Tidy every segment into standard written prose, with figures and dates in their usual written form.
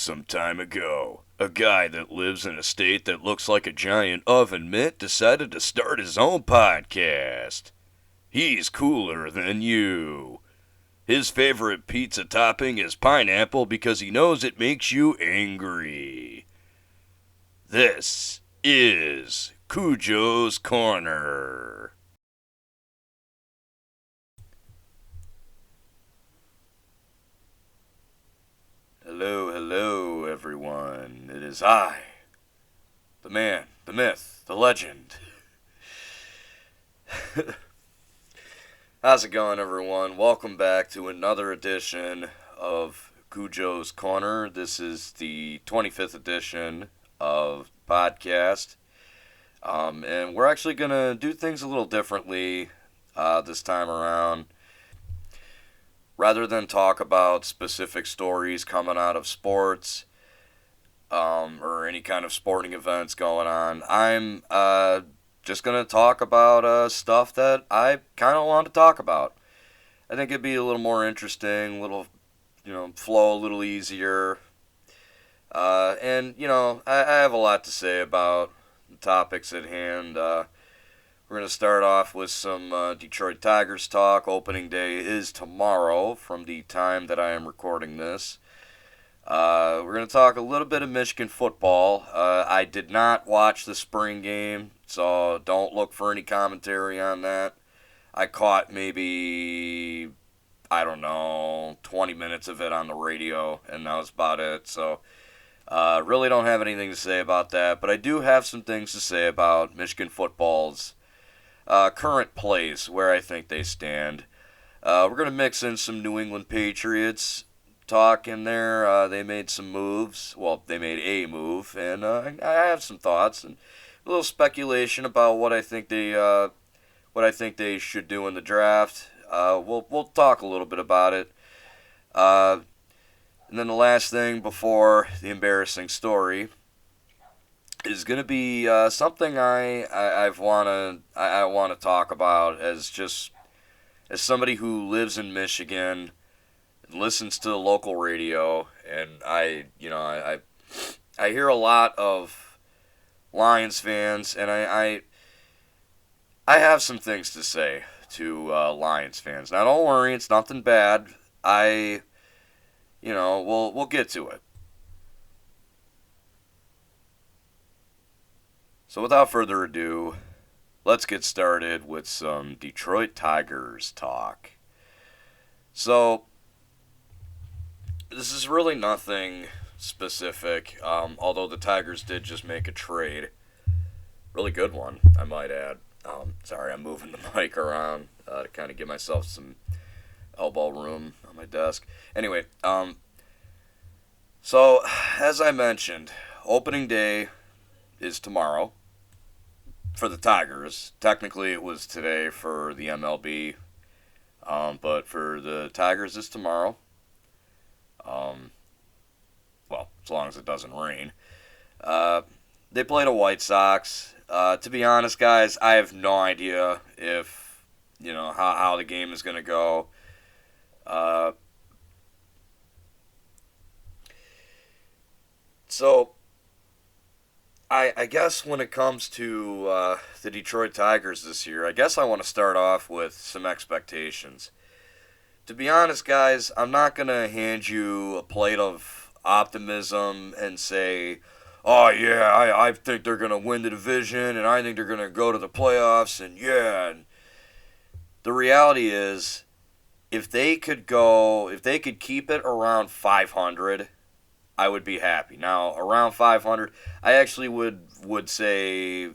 some time ago, a guy that lives in a state that looks like a giant oven mitt decided to start his own podcast. He's cooler than you. His favorite pizza topping is pineapple because he knows it makes you angry. This is CuJo's Corner. Hello, everyone. It is I, the man, the myth, the legend. How's it going, everyone? Welcome back to another edition of CuJo's Corner. This is the 25th edition of podcast. And we're actually going to do things a little differently this time around. Rather than talk about specific stories coming out of sports or any kind of sporting events going on, I'm just going to talk about stuff that I kind of want to talk about. I think it'd be a little more interesting, a little, flow a little easier. And I have a lot to say about the topics at hand. We're going to start off with some Detroit Tigers talk. Opening day is tomorrow from the time that I am recording this. We're going to talk a little bit of Michigan football. I did not watch the spring game, so don't look for any commentary on that. I caught maybe, 20 minutes of it on the radio, and that was about it. So really don't have anything to say about that, but I do have some things to say about Michigan football's current plays, where I think they stand. We're going to mix in some New England Patriots talk in there. They made some moves. Well, they made a move, and I have some thoughts and a little speculation about what I think they should do in the draft. We'll talk a little bit about it. And then the last thing before the embarrassing story is going to be something I want to talk about as somebody who lives in Michigan, listens to the local radio, and I hear a lot of Lions fans, and I have some things to say to Lions fans. Now, don't worry, it's nothing bad. We'll get to it. So without further ado, let's get started with some Detroit Tigers talk. So, this is really nothing specific, although the Tigers did just make a trade. Really good one, I might add. Sorry, I'm moving the mic around to kind of give myself some elbow room on my desk. Anyway, so, as I mentioned, opening day is tomorrow for the Tigers. Technically, it was today for the MLB, but for the Tigers, it's tomorrow. Well, as long as it doesn't rain. They play the White Sox. To be honest, guys, I have no idea if, how the game is going to go. So, I guess when it comes to the Detroit Tigers this year, I guess I want to start off with some expectations. To be honest, guys, I'm not going to hand you a plate of optimism and say, oh, yeah, I think they're going to win the division, and I think they're going to go to the playoffs, and yeah. And the reality is, if they could keep it around 500, I would be happy. Now, around 500, I actually would say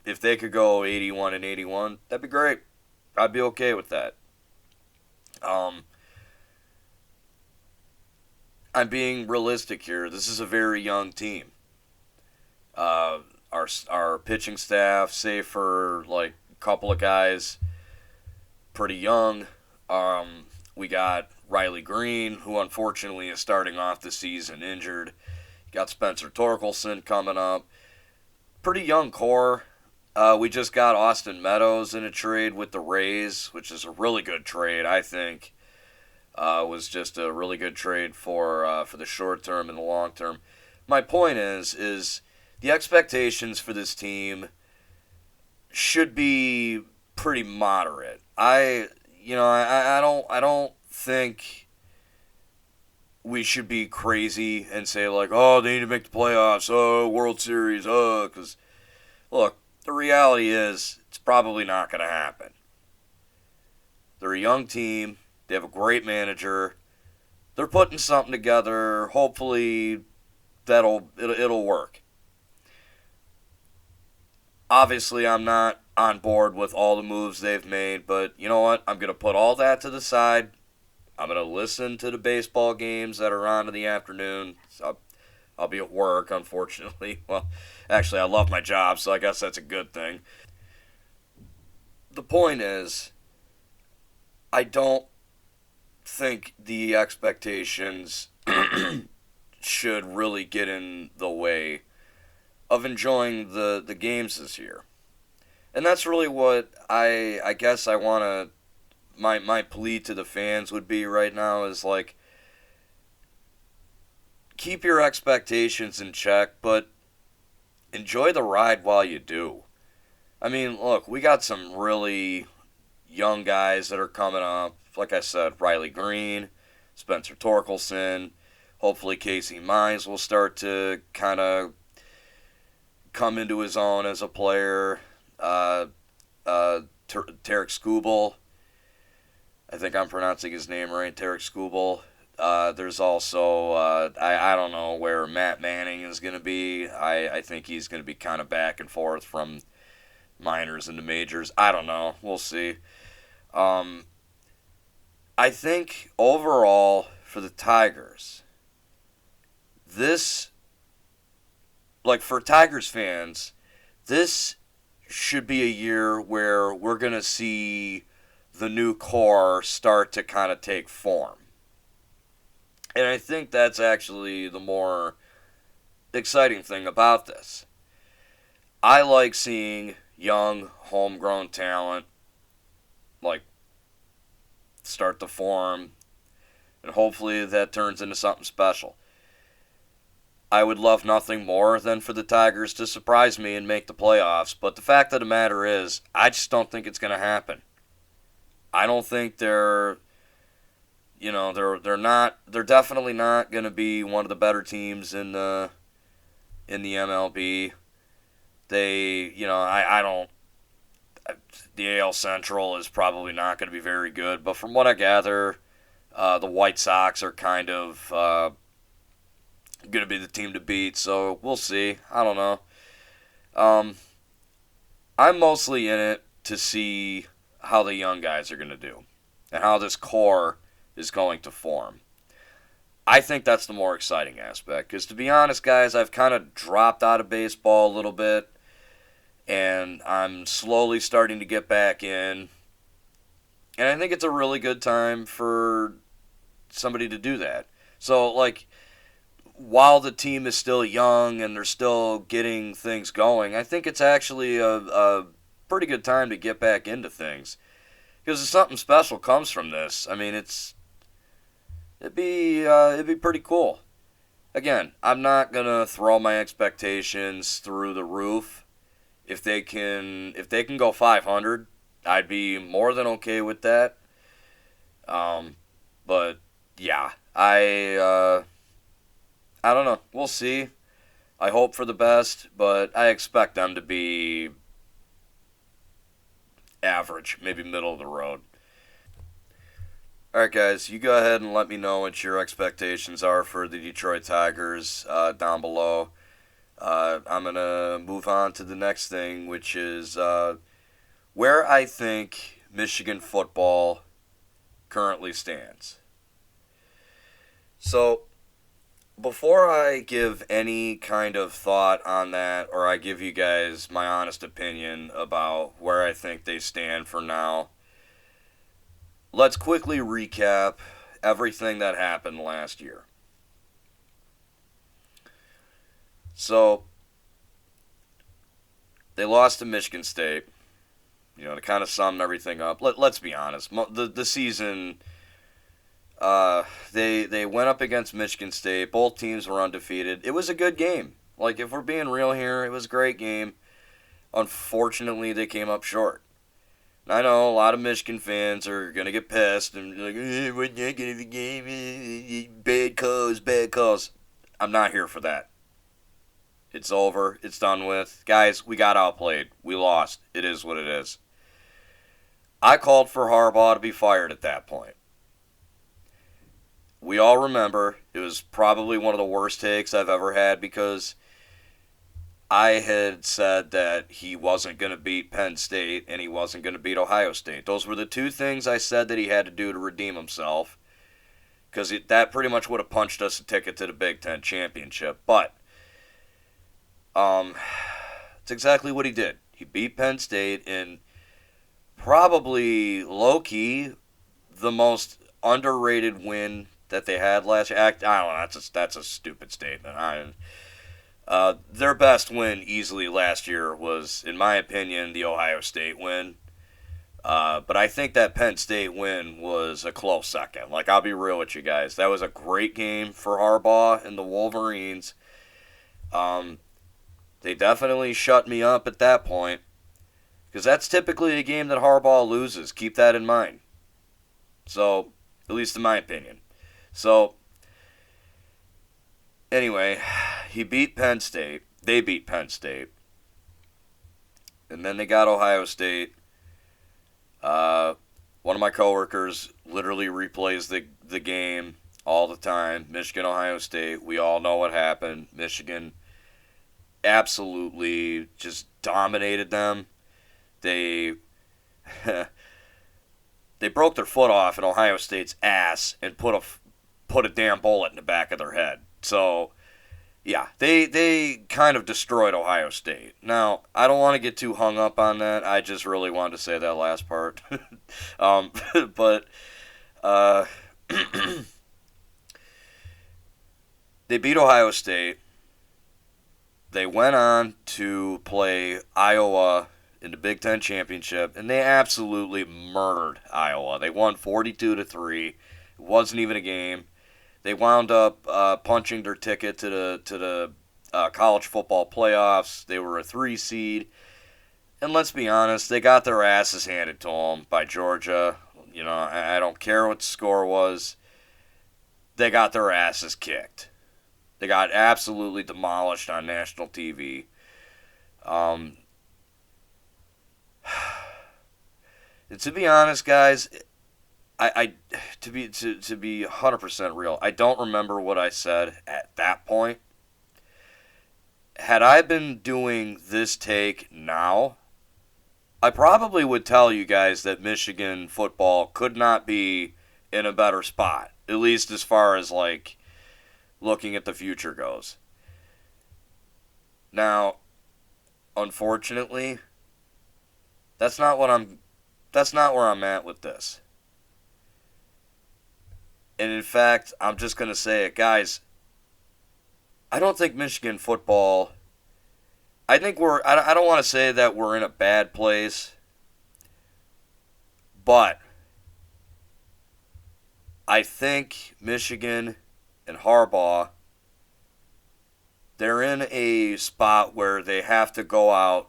if they could go 81-81, that'd be great. I'd be okay with that. I'm being realistic here. This is a very young team. Our pitching staff, save for like a couple of guys, pretty young. We got Riley Green, who unfortunately is starting off the season injured. Got Spencer Torkelson coming up. Pretty young core. We just got Austin Meadows in a trade with the Rays, which is a really good trade, I think. was just a really good trade for the short term and the long term. My point is the expectations for this team should be pretty moderate. I don't think we should be crazy and say like, oh, they need to make the playoffs, oh, World Series, oh, because look, the reality is it's probably not going to happen. They're a young team. They have a great manager. They're putting something together. Hopefully, it'll work. Obviously, I'm not on board with all the moves they've made, but you know what? I'm going to put all that to the side. I'm going to listen to the baseball games that are on in the afternoon. So I'll be at work, unfortunately. Well, actually, I love my job, so I guess that's a good thing. The point is, I don't think the expectations should really get in the way of enjoying the games this year. And that's really what I guess I want to my plea to the fans would be right now is like keep your expectations in check, but enjoy the ride while you do. I mean, look, we got some really young guys that are coming up. Like I said, Riley Green, Spencer Torkelson, hopefully Casey Mize will start to kind of come into his own as a player. Tarek Skubal, I think I'm pronouncing his name right, Tarek Skubal. There's also, I don't know where Matt Manning is going to be. I think he's going to be kind of back and forth from minors into majors. I don't know. We'll see. I think overall for the Tigers, this, like for Tigers fans, this should be a year where we're going to see the new core start to kind of take form. And I think that's actually the more exciting thing about this. I like seeing young, homegrown talent like start to form, and hopefully that turns into something special. I would love nothing more than for the Tigers to surprise me and make the playoffs, but the fact of the matter is, I just don't think it's going to happen. I don't think they're they're definitely not going to be one of the better teams in the MLB. I don't. The AL Central is probably not going to be very good, but from what I gather, the White Sox are kind of going to be the team to beat. So we'll see. I don't know. I'm mostly in it to see how the young guys are going to do and how this core is going to form. I think that's the more exciting aspect. Because to be honest, guys, I've kind of dropped out of baseball a little bit. And I'm slowly starting to get back in. And I think it's a really good time for somebody to do that. So, like, while the team is still young and they're still getting things going, I think it's actually a pretty good time to get back into things. Because if something special comes from this, I mean, it'd be pretty cool. Again, I'm not gonna throw my expectations through the roof. If they can go 500, I'd be more than okay with that. But yeah, I don't know. We'll see. I hope for the best, but I expect them to be average, maybe middle of the road. Alright, guys, you go ahead and let me know what your expectations are for the Detroit Tigers down below. I'm going to move on to the next thing, which is where I think Michigan football currently stands. So, before I give any kind of thought on that, or I give you guys my honest opinion about where I think they stand for now, let's quickly recap everything that happened last year. So, they lost to Michigan State. To kind of sum everything up. Let's be honest. The season, They went up against Michigan State. Both teams were undefeated. It was a good game. Like, if we're being real here, it was a great game. Unfortunately, they came up short. I know a lot of Michigan fans are gonna get pissed and be like, "We're not gonna the game. Bad calls, bad calls." I'm not here for that. It's over. It's done with. Guys, we got outplayed. We lost. It is what it is. I called for Harbaugh to be fired at that point. We all remember it was probably one of the worst takes I've ever had because I had said that he wasn't going to beat Penn State and he wasn't going to beat Ohio State. Those were the two things I said that he had to do to redeem himself because that pretty much would have punched us a ticket to the Big Ten championship. But it's exactly what he did. He beat Penn State in probably low-key the most underrated win that they had last year. I don't know. That's a stupid statement. Their best win easily last year was, in my opinion, the Ohio State win. But I think that Penn State win was a close second. Like, I'll be real with you guys. That was a great game for Harbaugh and the Wolverines. They definitely shut me up at that point. Because that's typically a game that Harbaugh loses. Keep that in mind. So, at least in my opinion. So, anyway, he beat Penn State. They beat Penn State. And then they got Ohio State. One of my coworkers literally replays the game all the time. Michigan, Ohio State. We all know what happened. Michigan absolutely just dominated them. They broke their foot off in Ohio State's ass and put a damn bullet in the back of their head. So, yeah, they kind of destroyed Ohio State. Now, I don't want to get too hung up on that. I just really wanted to say that last part. But they beat Ohio State. They went on to play Iowa in the Big Ten Championship, and they absolutely murdered Iowa. They won 42-3. It wasn't even a game. They wound up punching their ticket to the college football playoffs. They were a 3 seed, and let's be honest, they got their asses handed to them by Georgia. You know, I don't care what the score was. They got their asses kicked. They got absolutely demolished on national TV. And to be honest, guys, to be 100% real, I don't remember what I said at that point. Had I been doing this take now, I probably would tell you guys that Michigan football could not be in a better spot, at least as far as like looking at the future goes. Now, unfortunately, that's not where I'm at with this. And in fact, I'm just going to say it, guys. I don't think Michigan football, I don't want to say that we're in a bad place, but I think Michigan and Harbaugh, they're in a spot where they have to go out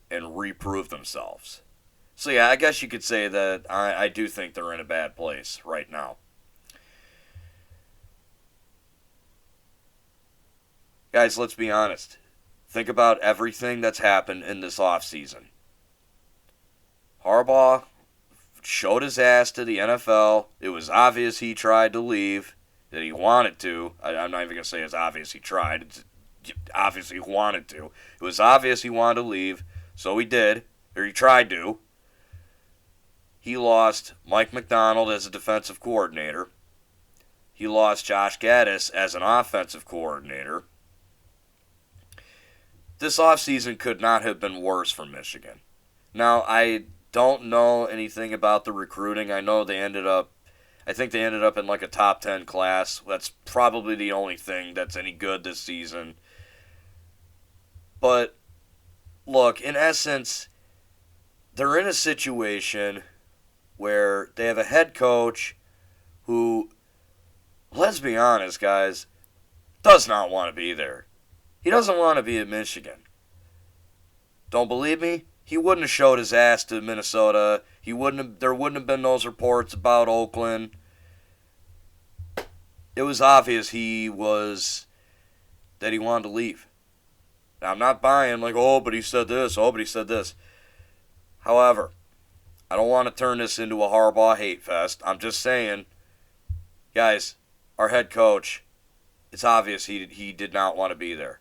and reprove themselves. So yeah, I guess you could say that I do think they're in a bad place right now. Guys, let's be honest. Think about everything that's happened in this offseason. Harbaugh showed his ass to the NFL. It was obvious he tried to leave, that he wanted to. I'm not even going to say it's obvious he tried. It's obvious he wanted to. It was obvious he wanted to leave, so he did, or he tried to. He lost Mike McDonald as a defensive coordinator. He lost Josh Gaddis as an offensive coordinator. This offseason could not have been worse for Michigan. Now, I don't know anything about the recruiting. I think they ended up in like a top 10 class. That's probably the only thing that's any good this season. But, look, in essence, they're in a situation where they have a head coach who let's be honest, guys, does not want to be there. He doesn't want to be at Michigan. Don't believe me? He wouldn't have showed his ass to Minnesota. There wouldn't have been those reports about Oakland. It was obvious that he wanted to leave. Now, I'm not buying like, oh, but he said this, oh, but he said this. However, I don't want to turn this into a Harbaugh hate fest. I'm just saying, guys, our head coach, it's obvious he did not want to be there.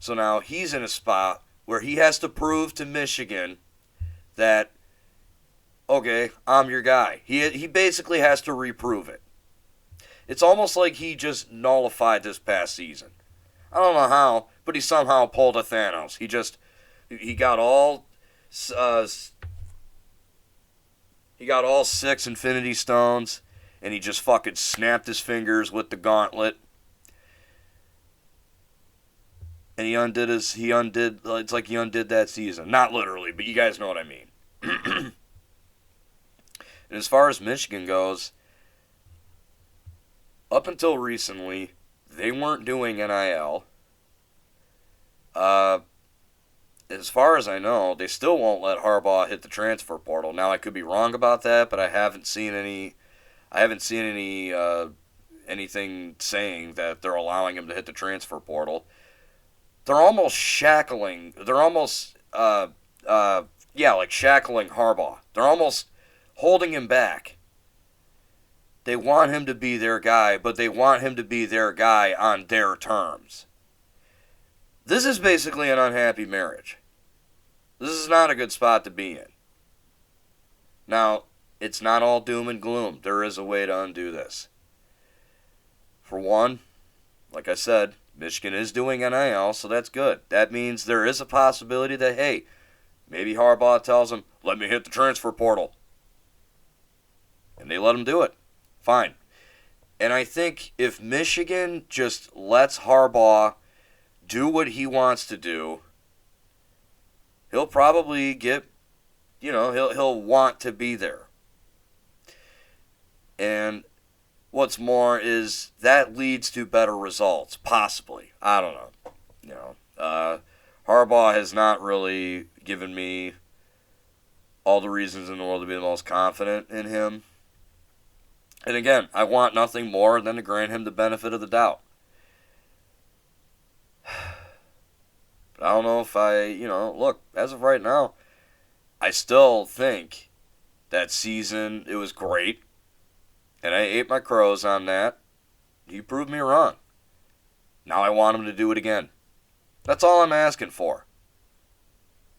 So now he's in a spot where he has to prove to Michigan that, okay, I'm your guy. He basically has to reprove it. It's almost like he just nullified this past season. I don't know how, but he somehow pulled a Thanos. He got all 6 Infinity Stones, and he just fucking snapped his fingers with the gauntlet. And he undid it's like he undid that season. Not literally, but you guys know what I mean. And as far as Michigan goes, up until recently, they weren't doing NIL. As far as I know, they still won't let Harbaugh hit the transfer portal. Now, I could be wrong about that, but I haven't seen any anything saying that they're allowing him to hit the transfer portal. They're almost shackling. They're almost like shackling Harbaugh. They're almost holding him back. They want him to be their guy, but they want him to be their guy on their terms. This is basically an unhappy marriage. This is not a good spot to be in. Now, it's not all doom and gloom. There is a way to undo this. For one, like I said, Michigan is doing NIL, so that's good. That means there is a possibility that, hey, maybe Harbaugh tells him, let me hit the transfer portal. And they let him do it. Fine. And I think if Michigan just lets Harbaugh do what he wants to do, he'll probably get, he'll want to be there. And what's more is that leads to better results, possibly. I don't know. Harbaugh has not really given me all the reasons in the world to be the most confident in him. And again, I want nothing more than to grant him the benefit of the doubt. But I don't know if look, as of right now, I still think that season, it was great. And I ate my crows on that. He proved me wrong. Now I want him to do it again. That's all I'm asking for.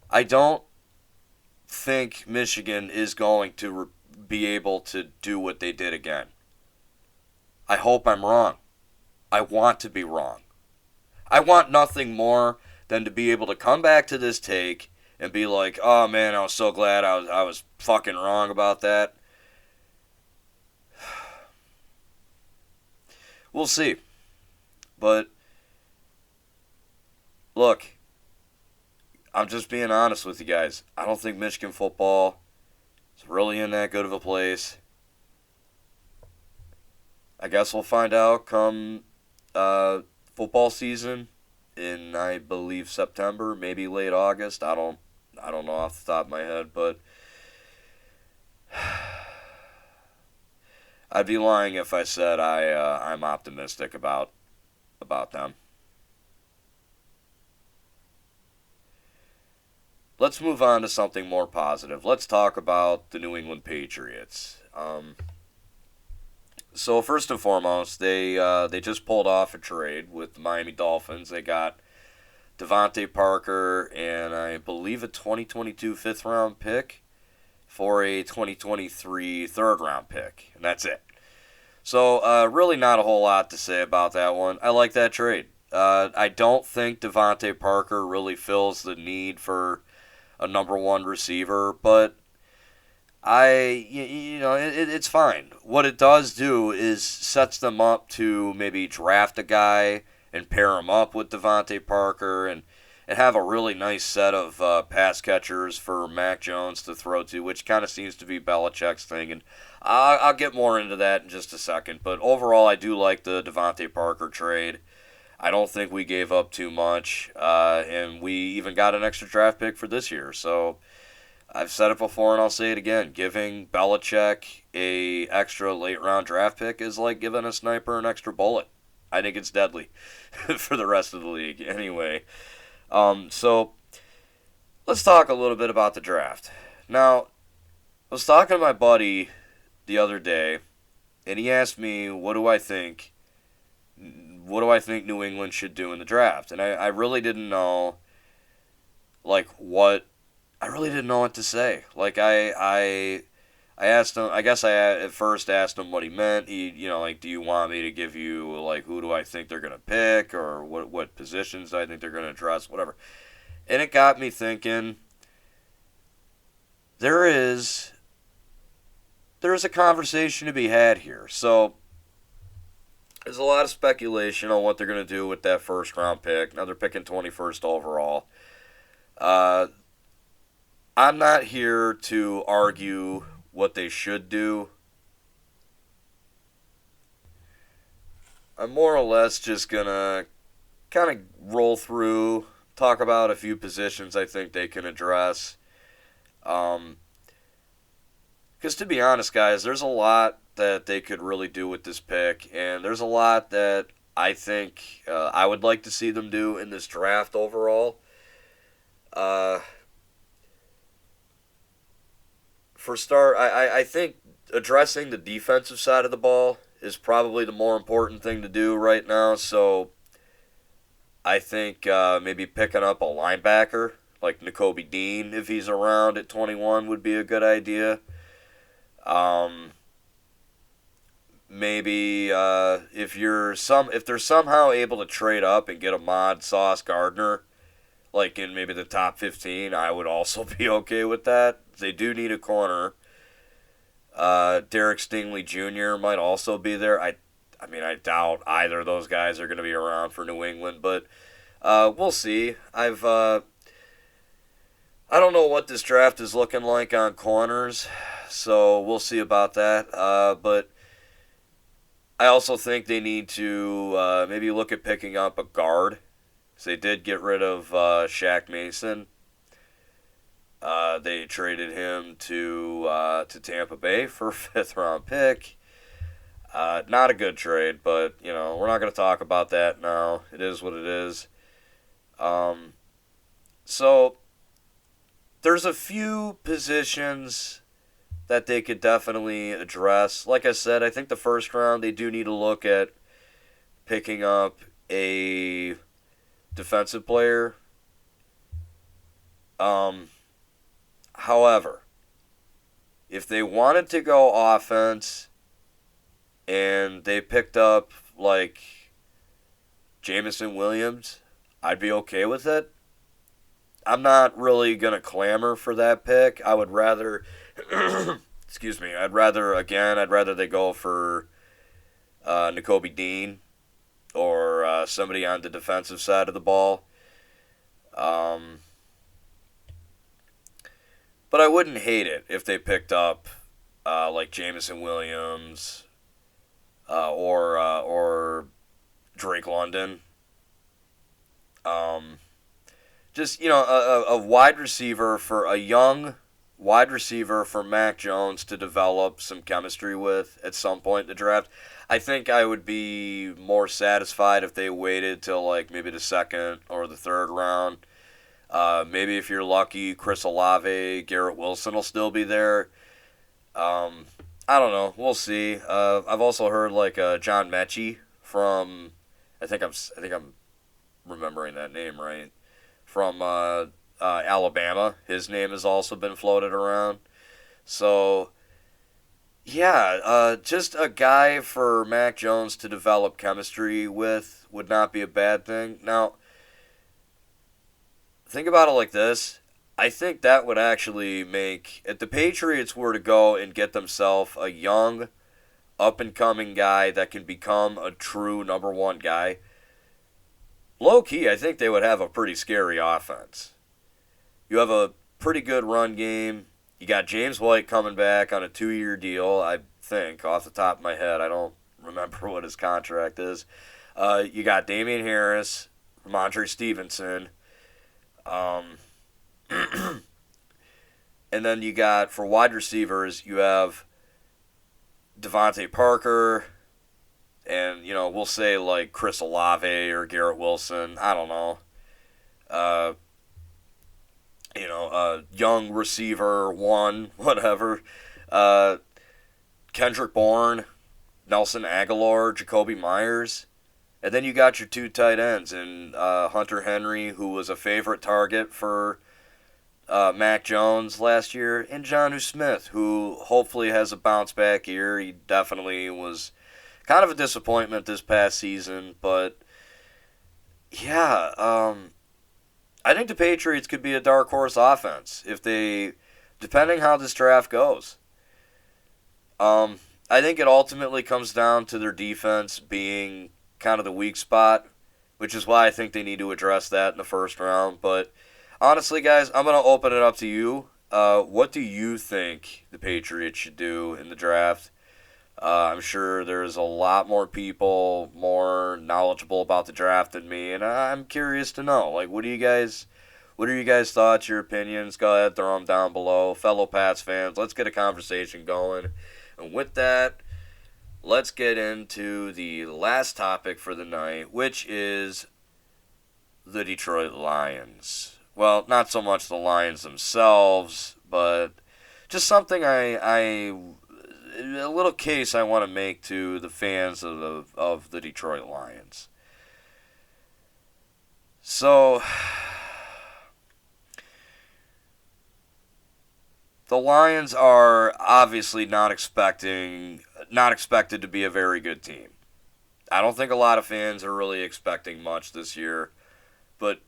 I don't think Michigan is going to be able to do what they did again. I hope I'm wrong. I want to be wrong. I want nothing more than to be able to come back to this take and be like, oh man, I was so glad I was fucking wrong about that. We'll see. But, look, I'm just being honest with you guys. I don't think Michigan football is really in that good of a place. I guess we'll find out come football season in, I believe, September, maybe late August. I don't know off the top of my head, but I'd be lying if I said I'm optimistic about them. Let's move on to something more positive. Let's talk about the New England Patriots. So first and foremost, they just pulled off a trade with the Miami Dolphins. They got Devontae Parker and I believe a 2022 fifth-round pick for a 2023 third-round pick, and that's it. So really not a whole lot to say about that one. I like that trade. I don't think Devontae Parker really fills the need for a number one receiver, but it's fine. What it does do is sets them up to maybe draft a guy and pair him up with Devontae Parker, and and have a really nice set of pass catchers for Mac Jones to throw to, which kind of seems to be Belichick's thing. And I'll get more into that in just a second. But overall, I do like the Devontae Parker trade. I don't think we gave up too much, and we even got an extra draft pick for this year. So I've said it before and I'll say it again. Giving Belichick a extra late round draft pick is like giving a sniper an extra bullet. I think it's deadly for the rest of the league. Anyway, so let's talk a little bit about the draft. Now, I was talking to my buddy the other day, and he asked me, what do I think New England should do in the draft? And I really didn't know, I really didn't know what to say. I asked him, I guess I at first asked him what he meant. Do you want me to give you, who do I think they're going to pick, or what positions do I think they're going to address, whatever. And it got me thinking, there is a conversation to be had here. So there's a lot of speculation on what they're going to do with that first round pick. Now they're picking 21st overall. I'm not here to argue what they should do. I'm more or less just going to kind of roll through, talk about a few positions I think they can address. Because to be honest, guys, there's a lot that they could really do with this pick, and there's a lot that I think I would like to see them do in this draft overall. For start, I think addressing the defensive side of the ball is probably the more important thing to do right now. So I think maybe picking up a linebacker like Nakobe Dean, if he's around at 21, would be a good idea. Maybe if they're somehow able to trade up and get Ahmad Sauce Gardner, like in maybe the top 15, I would also be okay with that. They do need a corner. Derek Stingley Jr. might also be there. I doubt either of those guys are going to be around for New England, but we'll see. I don't know what this draft is looking like on corners, so we'll see about that. But I also think they need to maybe look at picking up a guard. So they did get rid of Shaq Mason. They traded him to Tampa Bay for a fifth-round pick. Not a good trade, but we're not going to talk about that now. It is what it is. So there's a few positions that they could definitely address. Like I said, I think the first round they do need to look at picking up a defensive player. However, if they wanted to go offense and they picked up Jameson Williams, I'd be okay with it. I'm not really going to clamor for that pick. I would rather excuse me, I'd rather they go for Nakobe Dean or somebody on the defensive side of the ball. But I wouldn't hate it if they picked up Jameson Williams or Drake London. Just a wide receiver for a young wide receiver for Mac Jones to develop some chemistry with at some point in the draft. I think I would be more satisfied if they waited till maybe the second or the third round. Maybe if you're lucky, Chris Olave, Garrett Wilson will still be there. I don't know. We'll see. I've also heard John Mechie from, I think I'm remembering that name right, from Alabama. His name has also been floated around. So yeah, just a guy for Mac Jones to develop chemistry with would not be a bad thing. Now, think about it like this. I think that would actually make, if the Patriots were to go and get themselves a young, up-and-coming guy that can become a true number one guy, low key, I think they would have a pretty scary offense. You have a pretty good run game. You got James White coming back on a 2-year deal, I think, off the top of my head. I don't remember what his contract is. You got Damian Harris, Ramondre Stevenson. Um, and then you got, for wide receivers, you have Devontae Parker, and, we'll say like Chris Olave or Garrett Wilson. I don't know. Uh, young receiver one, whatever. Kendrick Bourne, Nelson Aguilar, Jacoby Myers. And then you got your 2 tight ends, and Hunter Henry, who was a favorite target for Mac Jones last year, and Jonnu Smith, who hopefully has a bounce back year. He definitely was kind of a disappointment this past season, but yeah, I think the Patriots could be a dark horse offense depending how this draft goes. I think it ultimately comes down to their defense being kind of the weak spot, which is why I think they need to address that in the first round. But honestly, guys, I'm going to open it up to you. What do you think the Patriots should do in the draft? I'm sure there's a lot more people more knowledgeable about the draft than me, and I'm curious to know. Like, what are you guys' thoughts, your opinions? Go ahead, throw them down below. Fellow Pats fans, let's get a conversation going. And with that, let's get into the last topic for the night, which is the Detroit Lions. Well, not so much the Lions themselves, but just something a little case I want to make to the fans of the Detroit Lions. So, the Lions are obviously not expected to be a very good team. I don't think a lot of fans are really expecting much this year, but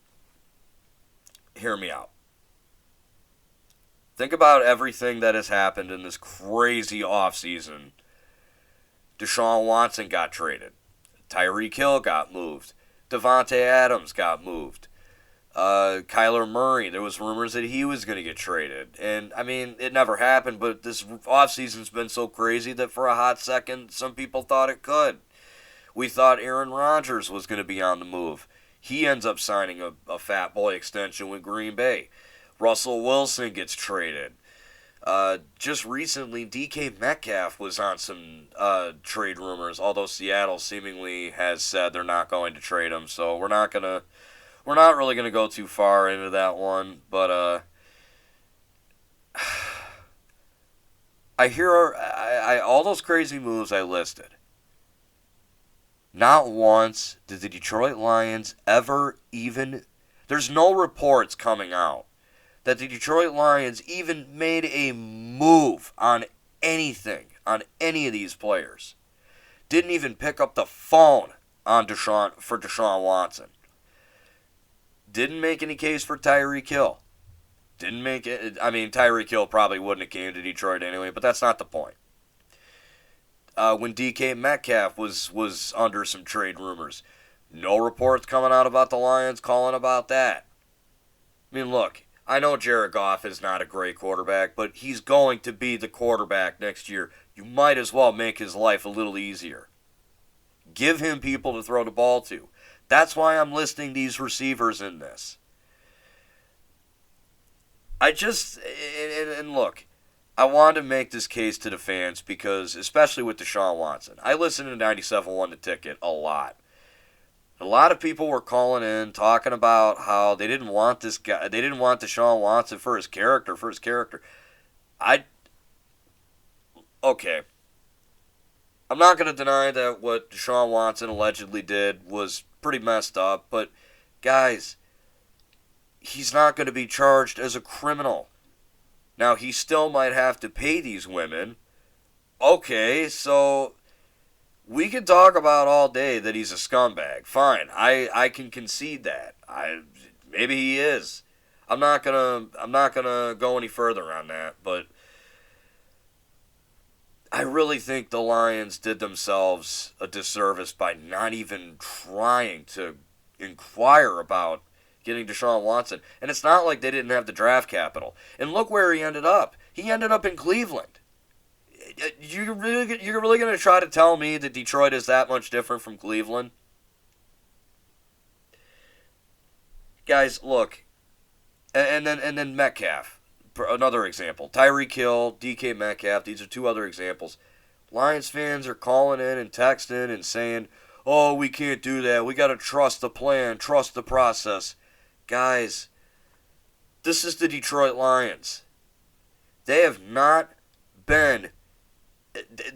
hear me out. Think about everything that has happened in this crazy offseason. Deshaun Watson got traded. Tyreek Hill got moved. Devontae Adams got moved. Kyler Murray, there was rumors that he was going to get traded. And, I mean, it never happened, but this offseason's been so crazy that for a hot second, some people thought it could. We thought Aaron Rodgers was going to be on the move. He ends up signing a fat boy extension with Green Bay. Russell Wilson gets traded. Just recently, DK Metcalf was on some trade rumors, although Seattle seemingly has said they're not going to trade him, so we're not really gonna go too far into that one. But I hear all those crazy moves I listed. Not once did the Detroit Lions ever even. There's no reports coming out that the Detroit Lions even made a move on anything, on any of these players. Didn't even pick up the phone for Deshaun Watson. Didn't make any case for Tyreek Hill. Didn't make it. I mean, Tyreek Hill probably wouldn't have came to Detroit anyway, but that's not the point. When DK Metcalf was under some trade rumors, no reports coming out about the Lions calling about that. I mean, look, I know Jared Goff is not a great quarterback, but he's going to be the quarterback next year. You might as well make his life a little easier. Give him people to throw the ball to. That's why I'm listing these receivers in this. And look, I wanted to make this case to the fans because, especially with Deshaun Watson, I listened to 97.1 The Ticket a lot. A lot of people were calling in, talking about how they didn't want this guy, they didn't want Deshaun Watson for his character, Okay. I'm not going to deny that what Deshaun Watson allegedly did was pretty messed up, but guys, he's not going to be charged as a criminal. Now, he still might have to pay these women. Okay, so we can talk about all day that he's a scumbag. Fine, I can concede that. Maybe he is. I'm not gonna go any further on that, but I really think the Lions did themselves a disservice by not even trying to inquire about getting Deshaun Watson. And it's not like they didn't have the draft capital. And look where he ended up. He ended up in Cleveland. You're really going to try to tell me that Detroit is that much different from Cleveland? Guys, look. And then Metcalf. Another example. Tyreek Hill, DK Metcalf. These are two other examples. Lions fans are calling in and texting and saying, oh, we can't do that. We got to trust the plan, trust the process. Guys, this is the Detroit Lions. They have not been,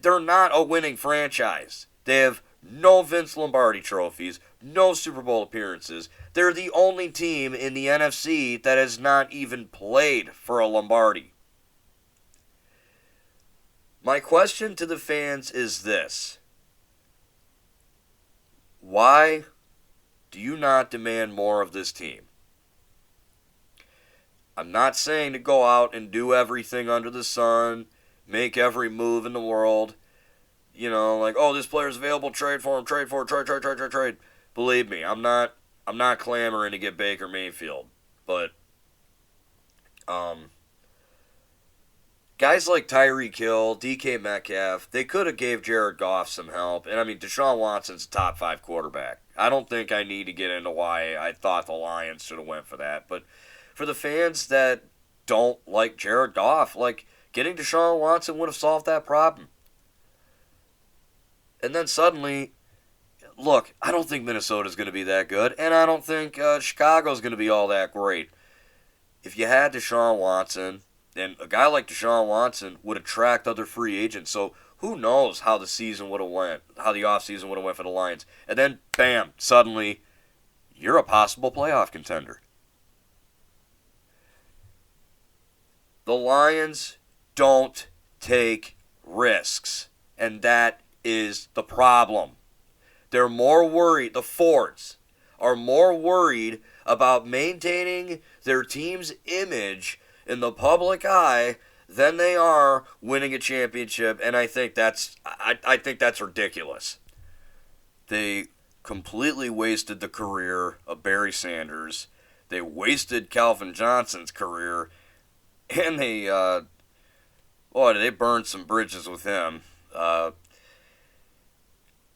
they're not a winning franchise. They have no Vince Lombardi trophies, no Super Bowl appearances. They're the only team in the NFC that has not even played for a Lombardi. My question to the fans is this. Why do you not demand more of this team? I'm not saying to go out and do everything under the sun, make every move in the world. You know, like, oh, this player's available, trade for him, trade. Believe me, I'm not clamoring to get Baker Mayfield. But guys like Tyreek Hill, DK Metcalf, they could have gave Jared Goff some help. And I mean, Deshaun Watson's a top 5 quarterback. I don't think I need to get into why I thought the Lions should have went for that. But for the fans that don't like Jared Goff, like, getting Deshaun Watson would have solved that problem. And then suddenly, look, I don't think Minnesota's going to be that good, and I don't think Chicago's going to be all that great. If you had Deshaun Watson, and a guy like Deshaun Watson would attract other free agents, so who knows how the season would have went, how the offseason would have went for the Lions. And then, bam, suddenly, you're a possible playoff contender. The Lions don't take risks, and that is the problem. They're more worried, the Fords are more worried about maintaining their team's image in the public eye than they are winning a championship, and I think that's ridiculous. They completely wasted the career of Barry Sanders. They wasted Calvin Johnson's career, and they burned some bridges with him.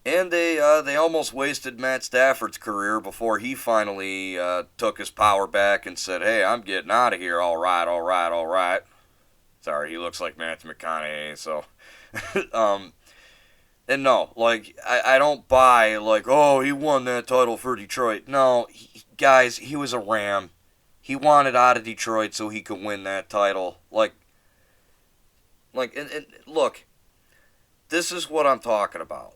And they almost wasted Matt Stafford's career before he finally took his power back and said, hey, I'm getting out of here. All right. Sorry, he looks like Matthew McConaughey, so. And no, like, I don't buy, like, oh, he won that title for Detroit. No, guys, he was a Ram. He wanted out of Detroit so he could win that title. And look, this is what I'm talking about.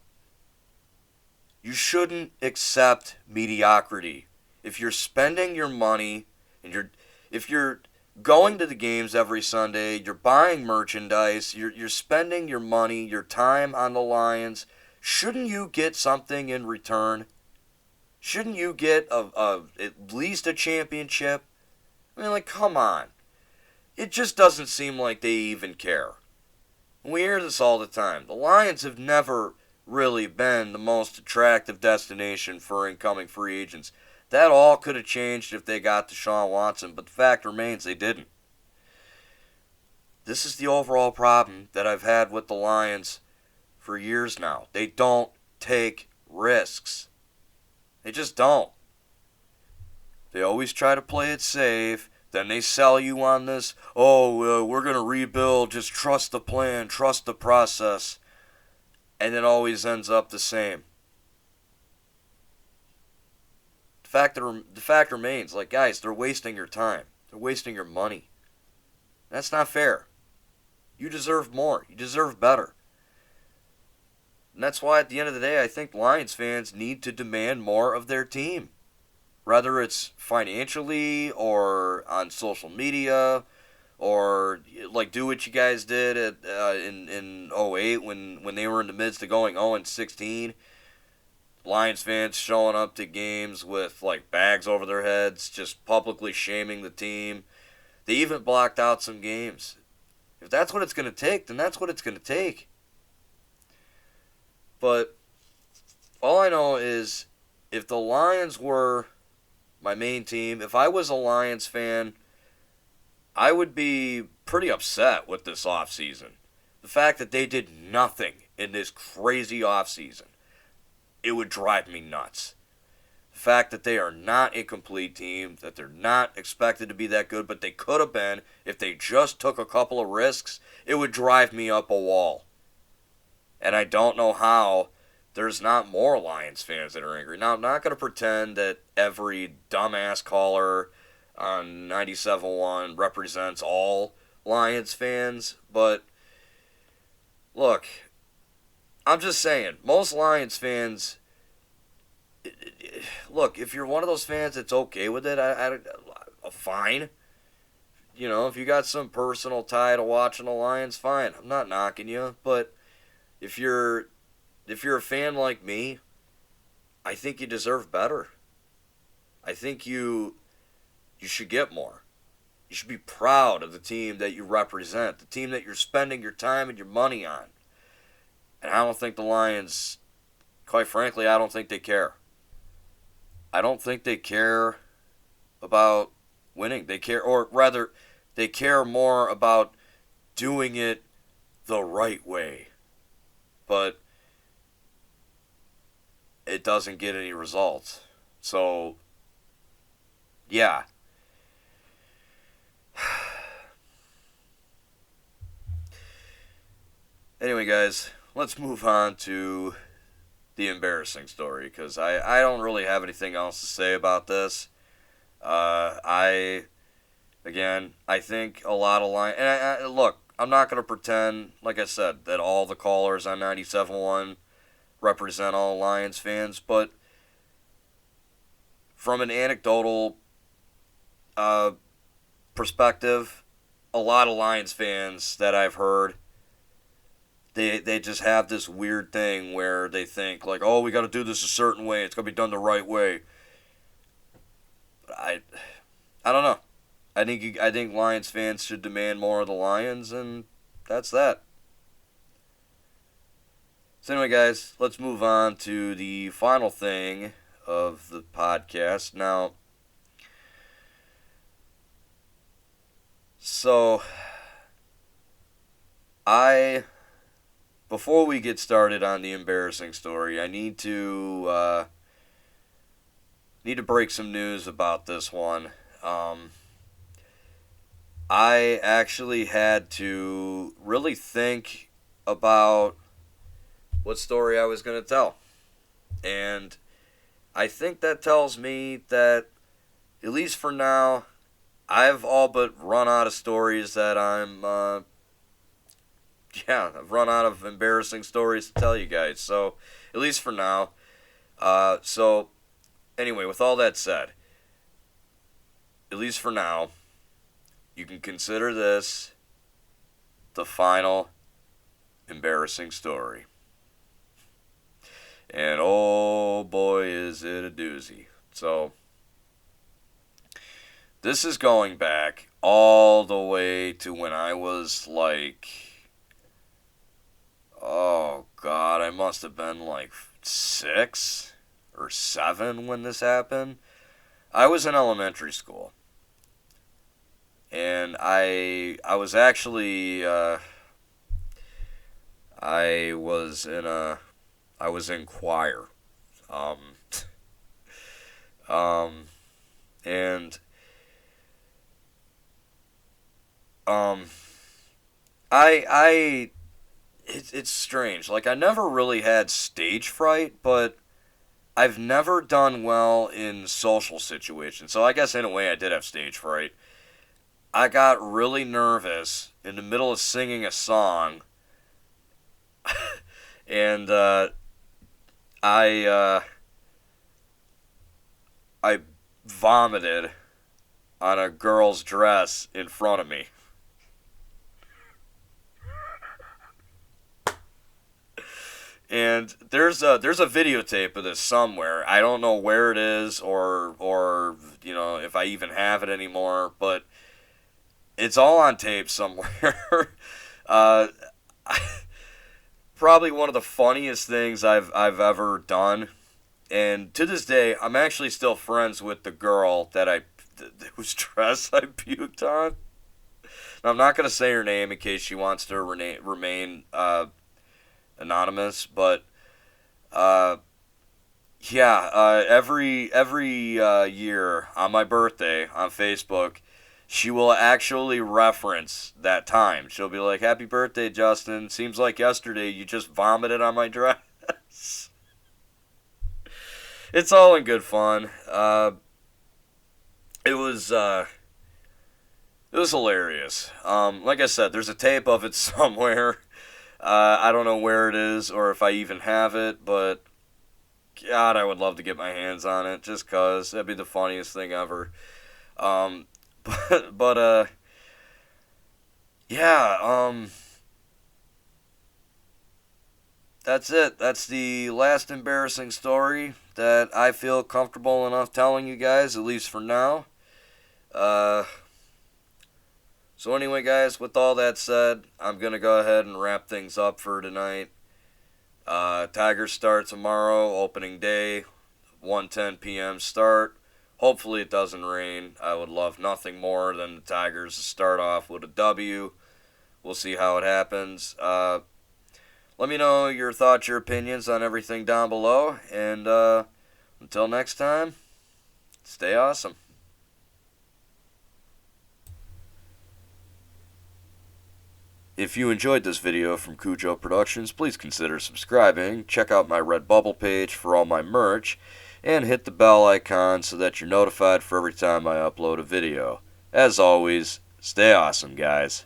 You shouldn't accept mediocrity. If you're spending your money and if you're going to the games every Sunday, you're buying merchandise, you're spending your money, your time on the Lions, shouldn't you get something in return? Shouldn't you get at least a championship? I mean, like, come on. It just doesn't seem like they even care. We hear this all the time. The Lions have never really been the most attractive destination for incoming free agents. That all could have changed if they got Deshaun Watson, but the fact remains they didn't. This is the overall problem that I've had with the Lions for years now. They don't take risks. They just don't. They always try to play it safe. Then they sell you on this, we're going to rebuild, just trust the plan, trust the process. And it always ends up the same. The fact remains, like, guys, they're wasting your time. They're wasting your money. That's not fair. You deserve more. You deserve better. And that's why, at the end of the day, I think Lions fans need to demand more of their team. Whether it's financially or on social media, or like do what you guys did in 08 when they were in the midst of going 0-16. Lions fans showing up to games with like bags over their heads, just publicly shaming the team. They even blocked out some games. If that's what it's going to take, then that's what it's going to take. But all I know is if the Lions were my main team, if I was a Lions fan, I would be pretty upset with this offseason. The fact that they did nothing in this crazy offseason, it would drive me nuts. The fact that they are not a complete team, that they're not expected to be that good, but they could have been if they just took a couple of risks, it would drive me up a wall. And I don't know how there's not more Lions fans that are angry. Now, I'm not going to pretend that every dumbass caller on 97.1 represents all Lions fans, but look, I'm just saying, most Lions fans, look, if you're one of those fans that's okay with it, fine. You know, if you got some personal tie to watching the Lions, fine. I'm not knocking you, but if you're a fan like me, I think you deserve better. I think you should get more. You should be proud of the team that you represent, the team that you're spending your time and your money on. And I don't think the Lions, quite frankly, I don't think they care. I don't think they care about winning. They care, or rather, they care more about doing it the right way. But it doesn't get any results. So, yeah. Anyway, guys, let's move on to the embarrassing story, because I don't really have anything else to say about this. I think a lot of Lions... And look, I'm not going to pretend, like I said, that all the callers on 97.1 represent all Lions fans, but from an anecdotal perspective, a lot of Lions fans that I've heard, they just have this weird thing where they think, like, oh, we got to do this a certain way, it's going to be done the right way. But I don't know. I think Lions fans should demand more of the Lions, and that's that. So anyway, guys, let's move on to the final thing of the podcast. Now, so before we get started on the embarrassing story, I need to break some news about this one. I actually had to really think about what story I was going to tell. And I think that tells me that, at least for now, I've all but run out of stories that I've run out of embarrassing stories to tell you guys. So, at least for now. So, anyway, with all that said, at least for now, you can consider this the final embarrassing story. And oh boy, is it a doozy. So, this is going back all the way to when I was like, oh God, I must have been like 6 or 7 when this happened. I was in elementary school. And I was actually, I was in choir. And it's strange. Like, I never really had stage fright, but I've never done well in social situations. So I guess in a way I did have stage fright. I got really nervous in the middle of singing a song, and I vomited on a girl's dress in front of me. And there's a videotape of this somewhere. I don't know where it is or if I even have it anymore, but it's all on tape somewhere. Probably one of the funniest things I've ever done. And to this day, I'm actually still friends with the girl whose dress I puked on. Now, I'm not going to say her name in case she wants to remain anonymous, but every year on my birthday on Facebook, she will actually reference that time. She'll be like, "Happy birthday, Justin. Seems like yesterday you just vomited on my dress." It's all in good fun. It was hilarious. Like I said, there's a tape of it somewhere. I don't know where it is or if I even have it, but God, I would love to get my hands on it just 'cause that'd be the funniest thing ever. Um, but yeah, that's it. That's the last embarrassing story that I feel comfortable enough telling you guys, at least for now. Uh, so anyway, guys, with all that said, I'm gonna go ahead and wrap things up for tonight. Tigers start tomorrow, opening day, 1:10 p.m. start. Hopefully it doesn't rain. I would love nothing more than the Tigers to start off with a W. We'll see how it happens. Let me know your thoughts, your opinions on everything down below. And until next time, stay awesome. If you enjoyed this video from CuJo Productions, please consider subscribing, check out my Redbubble page for all my merch, and hit the bell icon so that you're notified for every time I upload a video. As always, stay awesome, guys.